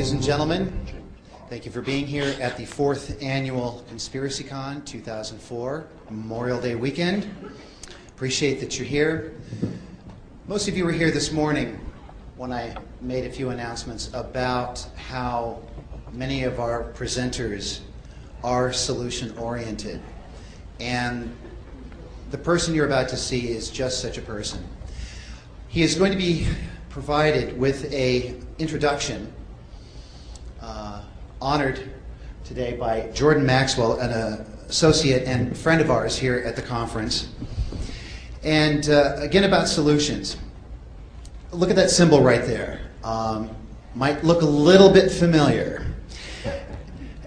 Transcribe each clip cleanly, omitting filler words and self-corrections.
Ladies and gentlemen, thank you for being here at the 4th Annual ConspiracyCon 2004 Memorial Day weekend. Appreciate that you're here. Most of you were here this morning when I made a few announcements about how many of our presenters are solution-oriented. And the person you're about to see is just such a person. He is going to be provided with an introduction, honored today by Jordan Maxwell, an associate and friend of ours here at the conference. And again, about solutions. Look at that symbol right there. Might look a little bit familiar.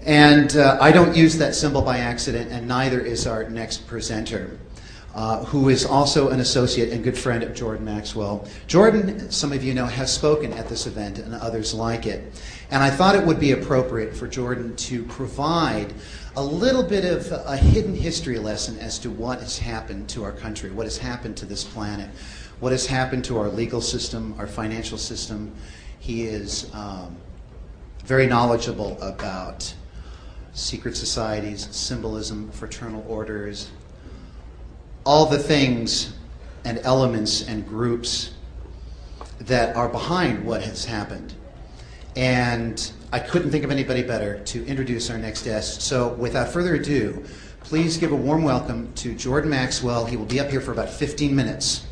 And I don't use that symbol by accident, and neither is our next presenter, who is also an associate and good friend of Jordan Maxwell. Jordan, some of you know, has spoken at this event and others like it. And I thought it would be appropriate for Jordan to provide a little bit of a hidden history lesson as to what has happened to our country, what has happened to this planet, what has happened to our legal system, our financial system. He is very knowledgeable about secret societies, symbolism, fraternal orders, all the things and elements and groups that are behind what has happened. And I couldn't think of anybody better to introduce our next guest. So without further ado, please give a warm welcome to Jordan Maxwell. He will be up here for about 15 minutes.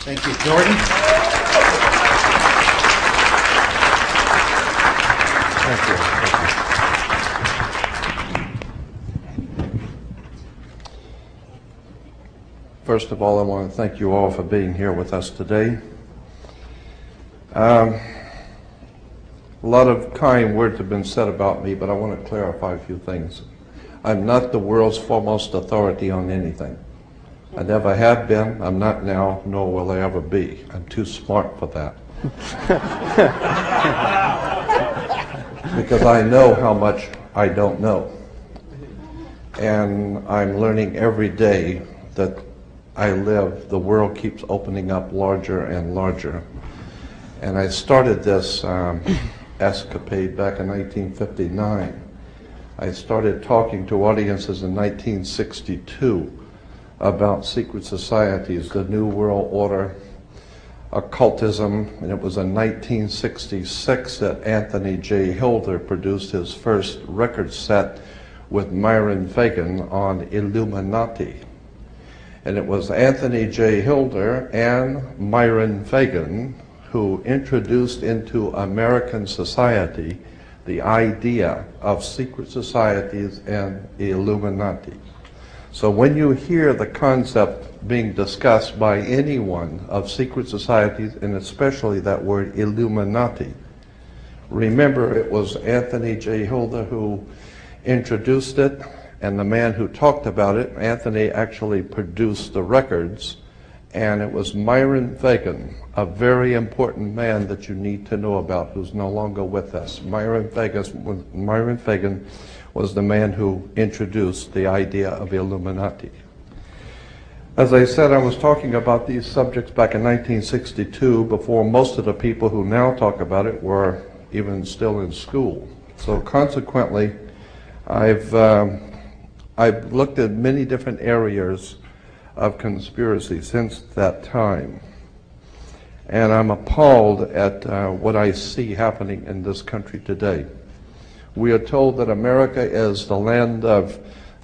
Thank you, Jordan. Thank you. First of all, I want to thank you all for being here with us today. A lot of kind words have been said about me, but I want to clarify a few things. I'm not the world's foremost authority on anything. I never have been, I'm not now, nor will I ever be. I'm too smart for that. Because I know how much I don't know. And I'm learning every day that I live, the world keeps opening up larger and larger. And I started this escapade back in 1959. I started talking to audiences in 1962 about secret societies, the New World Order, occultism, and it was in 1966 that Anthony J. Hilder produced his first record set with Myron Fagan on Illuminati. And it was Anthony J. Hilder and Myron Fagan who introduced into American society the idea of secret societies and Illuminati. So when you hear the concept being discussed by anyone of secret societies, and especially that word Illuminati, remember it was Anthony J. Hilder who introduced it, and the man who talked about it, Anthony actually produced the records, and it was Myron Fagan, a very important man that you need to know about, who's no longer with us. Myron Fagan was the man who introduced the idea of Illuminati. As I said, I was talking about these subjects back in 1962, before most of the people who now talk about it were even still in school. So consequently, I've looked at many different areas of conspiracy since that time. And I'm appalled at what I see happening in this country today. We are told that America is the land of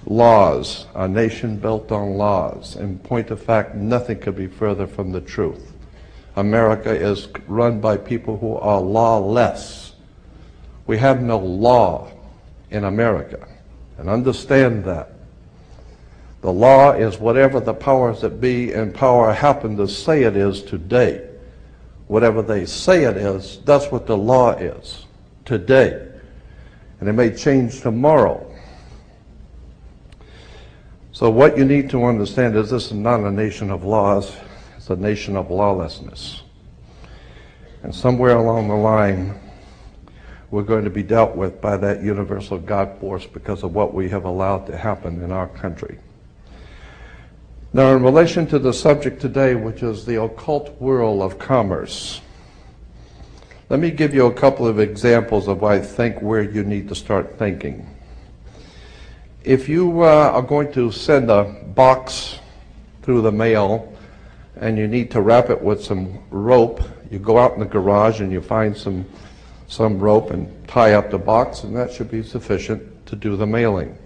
laws, a nation built on laws. In point of fact, nothing could be further from the truth. America is run by people who are lawless. We have no law in America, and understand that. The law is whatever the powers that be in power happen to say it is today. Whatever they say it is, that's what the law is today. And it may change tomorrow. So what you need to understand is this is not a nation of laws, it's a nation of lawlessness. And somewhere along the line, we're going to be dealt with by that universal God force because of what we have allowed to happen in our country. Now, in relation to the subject today, which is the occult world of commerce, Let me give you a couple of examples of I think where you need to start thinking. If you are going to send a box through the mail and you need to wrap it with some rope, you go out in the garage and you find some rope and tie up the box, and that should be sufficient to do the mailing.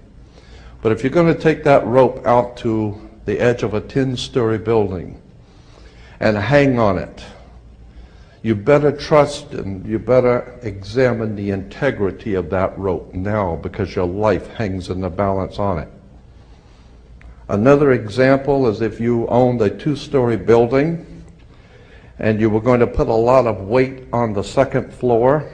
But if you're going to take that rope out to the edge of a 10-story building and hang on it, you better trust and you better examine the integrity of that rope now, because your life hangs in the balance on it. Another example is if you owned a 2-story building and you were going to put a lot of weight on the second floor.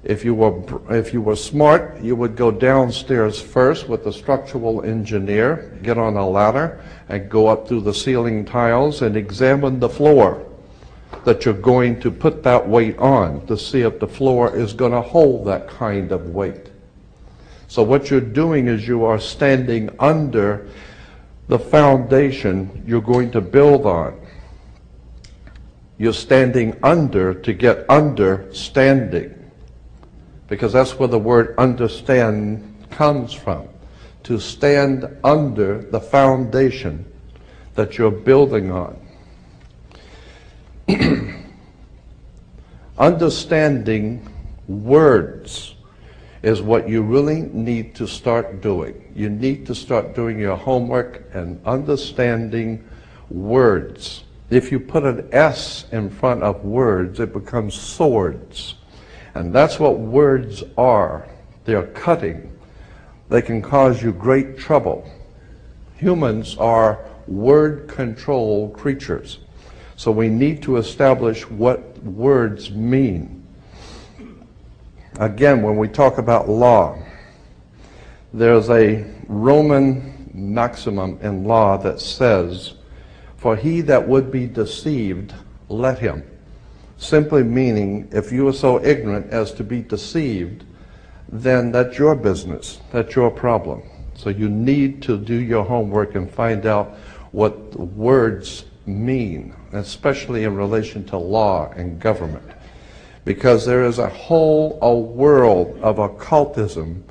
If you were smart, you would go downstairs first with the structural engineer, get on a ladder, and go up through the ceiling tiles and examine the floor that you're going to put that weight on to see if the floor is going to hold that kind of weight. So what you're doing is you are standing under the foundation you're going to build on. You're standing under to get understanding, because that's where the word understand comes from, to stand under the foundation that you're building on. Understanding words is what you really need to start doing. You need to start doing your homework and understanding words. If you put an S in front of words, it becomes swords. And that's what words are. They're cutting. They can cause you great trouble. Humans are word-controlled creatures. So we need to establish what words mean. Again, when we talk about law, there's a Roman maximum in law that says, "For he that would be deceived, let him." Simply meaning, if you are so ignorant as to be deceived, then that's your business, that's your problem. So you need to do your homework and find out what words mean, especially in relation to law and government. Because there is a whole world of occultism